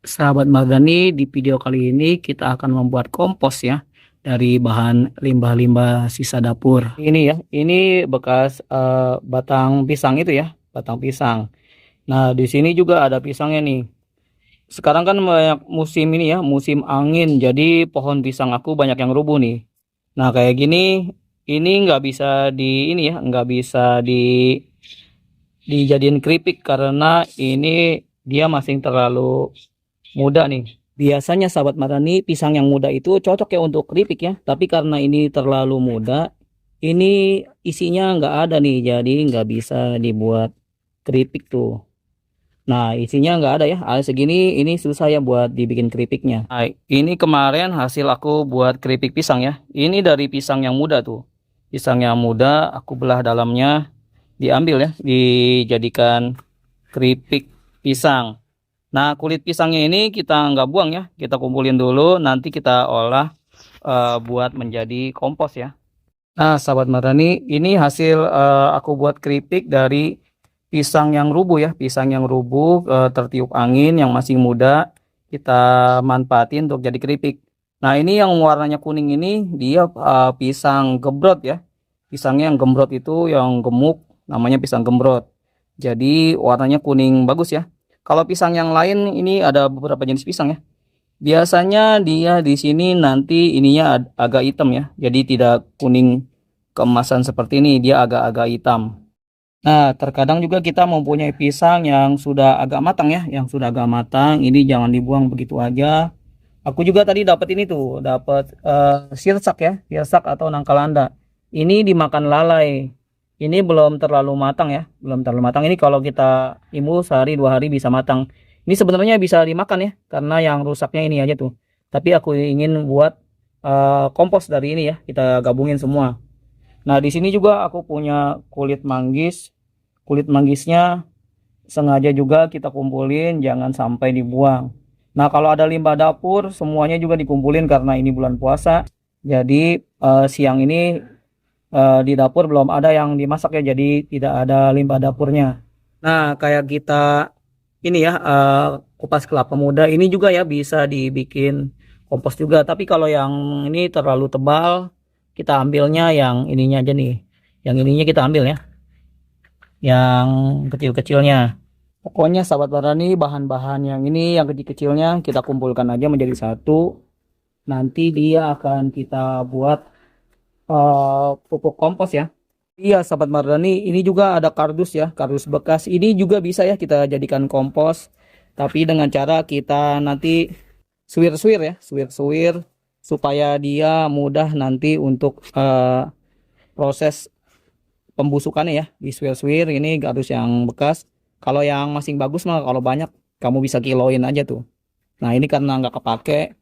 Sahabat Mardani, di video kali ini kita akan membuat kompos ya dari bahan limbah-limbah sisa dapur. Ini ya, ini bekas batang pisang itu ya, batang pisang. Nah, di sini juga ada pisangnya nih. Sekarang kan banyak musim ini ya, musim angin, jadi pohon pisang aku banyak yang rubuh nih. Nah, kayak gini, ini nggak bisa di ini ya, nggak bisa dijadiin keripik karena ini dia masih terlalu muda nih. Biasanya sahabat Marani pisang yang muda itu cocok ya untuk keripik ya. Tapi karena ini terlalu muda, ini isinya nggak ada nih, jadi nggak bisa dibuat keripik tuh. Nah isinya nggak ada ya, ada segini ini susah ya buat dibikin keripiknya. Nah ini kemarin hasil aku buat keripik pisang ya. Ini dari pisang yang muda tuh. Pisang yang muda aku belah dalamnya, diambil ya, dijadikan keripik pisang. Nah, kulit pisangnya ini kita nggak buang ya, kita kumpulin dulu, nanti kita olah buat menjadi kompos ya. Nah, sahabat Marani, ini hasil aku buat keripik dari pisang yang rubuh ya, pisang yang rubuh tertiup angin yang masih muda, kita manfaatin untuk jadi keripik. Nah, ini yang warnanya kuning ini dia pisang gembrot ya, pisangnya yang gembrot itu yang gemuk, namanya pisang gembrot. Jadi warnanya kuning bagus ya. Kalau pisang yang lain ini ada beberapa jenis pisang ya. Biasanya dia di sini nanti ininya agak hitam ya. Jadi tidak kuning keemasan seperti ini, dia agak-agak hitam. Nah, terkadang juga kita mempunyai pisang yang sudah agak matang ya, yang sudah agak matang. Ini jangan dibuang begitu aja. Aku juga tadi dapat ini tuh, dapat sirsak ya, sirsak atau nangka landa. Ini dimakan lalai. Ini belum terlalu matang ya, belum terlalu matang. Ini kalau kita timbul sehari 2 hari bisa matang. Ini sebenarnya bisa dimakan ya, karena yang rusaknya ini aja tuh. Tapi aku ingin buat kompos dari ini ya, kita gabungin semua. Nah di sini juga aku punya kulit manggis. Kulit manggisnya sengaja juga kita kumpulin, jangan sampai dibuang. Nah, kalau ada limbah dapur, semuanya juga dikumpulin karena ini bulan puasa. Jadi siang ini di dapur belum ada yang dimasak ya, jadi tidak ada limbah dapurnya. Nah, kayak kita ini ya kupas kelapa muda ini juga ya bisa dibikin kompos juga. Tapi kalau yang ini terlalu tebal, kita ambilnya yang ininya aja nih. Yang ininya kita ambil ya, yang kecil-kecilnya. Pokoknya sahabat Barani bahan-bahan yang ini yang kecil-kecilnya kita kumpulkan aja menjadi satu. Nanti dia akan kita buat pupuk kompos ya. Iya sahabat Mardani, ini juga ada kardus ya, kardus bekas. Ini juga bisa ya kita jadikan kompos. Tapi dengan cara kita nanti suwir-suwir ya, suwir-suwir supaya dia mudah nanti untuk proses pembusukannya ya. Di suwir-suwir ini kardus yang bekas. Kalau yang masih bagus mah kalau banyak kamu bisa kiloin aja tuh. Nah ini karena nggak kepake,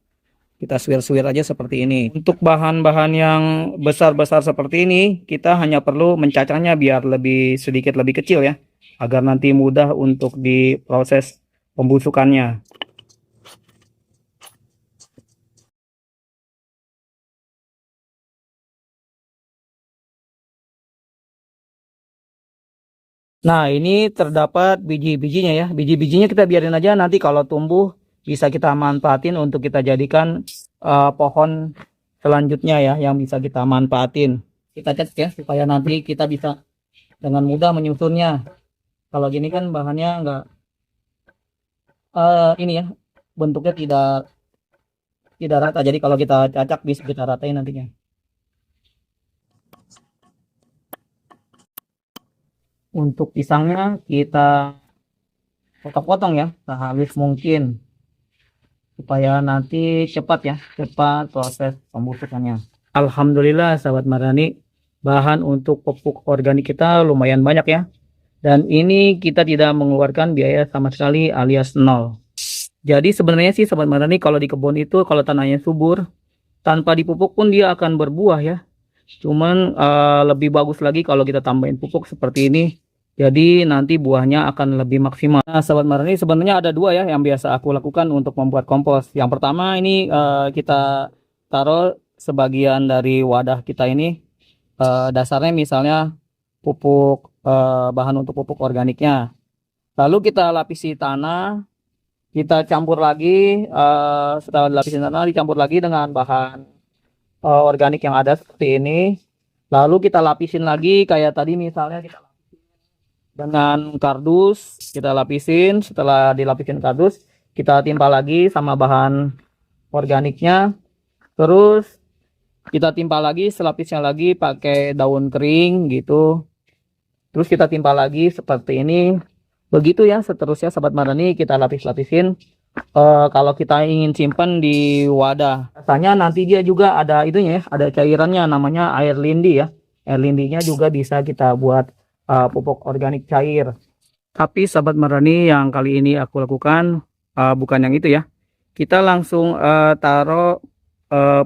kita suwir-suwir aja seperti ini. Untuk bahan-bahan yang besar-besar seperti ini, kita hanya perlu mencacahnya biar lebih sedikit lebih kecil ya, agar nanti mudah untuk diproses pembusukannya. Nah ini terdapat biji-bijinya ya, biji-bijinya kita biarin aja, nanti kalau tumbuh bisa kita manfaatin untuk kita jadikan pohon selanjutnya ya, yang bisa kita manfaatin. Kita cek ya supaya nanti kita bisa dengan mudah menyusunnya. Kalau gini kan bahannya enggak ini ya, bentuknya tidak tidak rata. Jadi kalau kita cacak bisa kita ratain nantinya. Untuk pisangnya kita potong-potong ya sehalus mungkin supaya nanti cepat ya, cepat proses pembusukannya. Alhamdulillah sahabat Marani, bahan untuk pupuk organik kita lumayan banyak ya. Dan ini kita tidak mengeluarkan biaya sama sekali alias nol. Jadi sebenarnya sih sahabat Marani, kalau di kebun itu kalau tanahnya subur, tanpa dipupuk pun dia akan berbuah ya. Cuman lebih bagus lagi kalau kita tambahin pupuk seperti ini. Jadi nanti buahnya akan lebih maksimal. Nah, sahabat Marani, sebenarnya ada dua ya yang biasa aku lakukan untuk membuat kompos. Yang pertama ini kita taruh sebagian dari wadah kita ini, dasarnya misalnya pupuk bahan untuk pupuk organiknya. Lalu kita lapisi tanah Kita campur lagi, setelah dilapisin tanah, dicampur lagi dengan bahan organik yang ada seperti ini. Lalu kita lapisin lagi kayak tadi misalnya kita dengan kardus, kita lapisin. Setelah dilapisin kardus, kita timpa lagi sama bahan organiknya. Terus kita timpa lagi selapisnya lagi pakai daun kering gitu. Terus kita timpa lagi seperti ini. Begitu ya seterusnya sahabat Marani, kita lapis-lapisin. Kalau kita ingin simpan di wadah, rasanya nanti dia juga ada itunya ya, ada cairannya namanya air lindi ya. Air lindinya juga bisa kita buat pupuk organik cair. Tapi sahabat Marani, yang kali ini aku lakukan bukan yang itu ya. Kita langsung taruh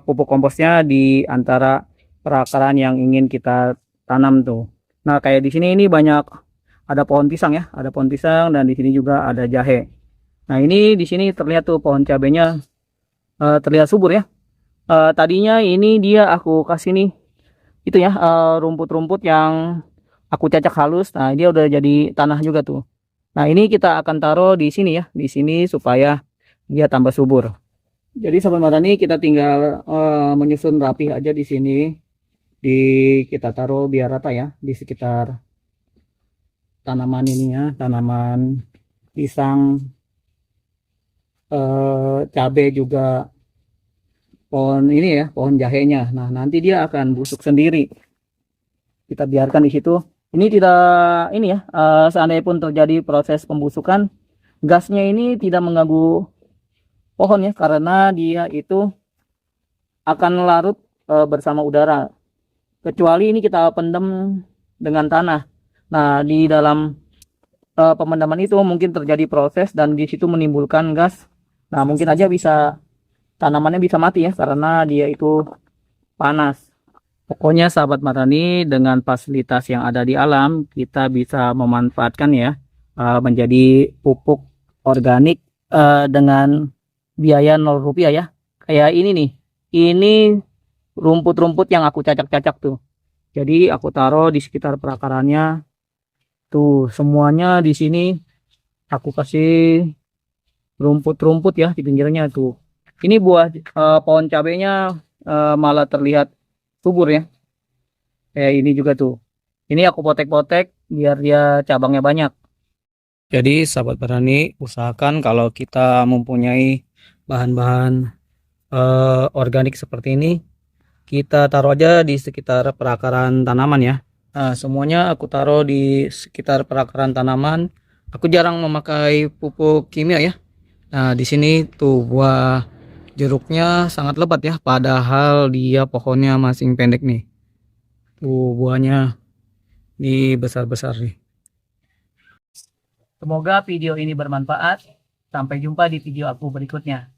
pupuk komposnya di antara perakaran yang ingin kita tanam tuh. Nah, kayak di sini ini banyak ada pohon pisang ya, ada pohon pisang, dan di sini juga ada jahe. Nah, ini di sini terlihat tuh pohon cabenya terlihat subur ya. Tadinya ini dia aku kasih nih itu ya, rumput-rumput yang aku cacak halus. Nah, dia udah jadi tanah juga tuh. Nah, ini kita akan taruh di sini ya, di sini supaya dia tambah subur. Jadi sahabat Marani, kita tinggal menyusun rapi aja di sini. Kita taruh biar rata ya di sekitar tanaman ini ya, tanaman pisang, cabai juga, pohon ini ya, pohon jahenya. Nah, nanti dia akan busuk sendiri. Kita biarkan di situ. Ini tidak ini ya, seandainya pun terjadi proses pembusukan, gasnya ini tidak mengganggu pohon ya, karena dia itu akan larut bersama udara. Kecuali ini kita pendam dengan tanah. Nah, di dalam pemendaman itu mungkin terjadi proses dan di situ menimbulkan gas. Nah, mungkin aja bisa tanamannya bisa mati ya, karena dia itu panas. Pokoknya sahabat Marani, dengan fasilitas yang ada di alam, kita bisa memanfaatkan ya menjadi pupuk organik dengan biaya 0 rupiah ya. Kayak ini nih, ini rumput-rumput yang aku cacak-cacak tuh. Jadi aku taruh di sekitar perakarannya. Tuh, semuanya di sini aku kasih rumput-rumput ya di pinggirnya tuh. Ini buah pohon cabenya malah terlihat subur ya. Kayak ini juga tuh. Ini aku potek-potek biar dia cabangnya banyak. Jadi sahabat Marani, usahakan kalau kita mempunyai bahan-bahan organik seperti ini, kita taruh aja di sekitar perakaran tanaman ya. Nah, semuanya aku taruh di sekitar perakaran tanaman. Aku jarang memakai pupuk kimia ya. Nah, di sini tuh buah jeruknya sangat lebat ya, padahal dia pohonnya masih pendek nih. Tuh buahnya di besar-besar nih. Semoga video ini bermanfaat. Sampai jumpa di video aku berikutnya.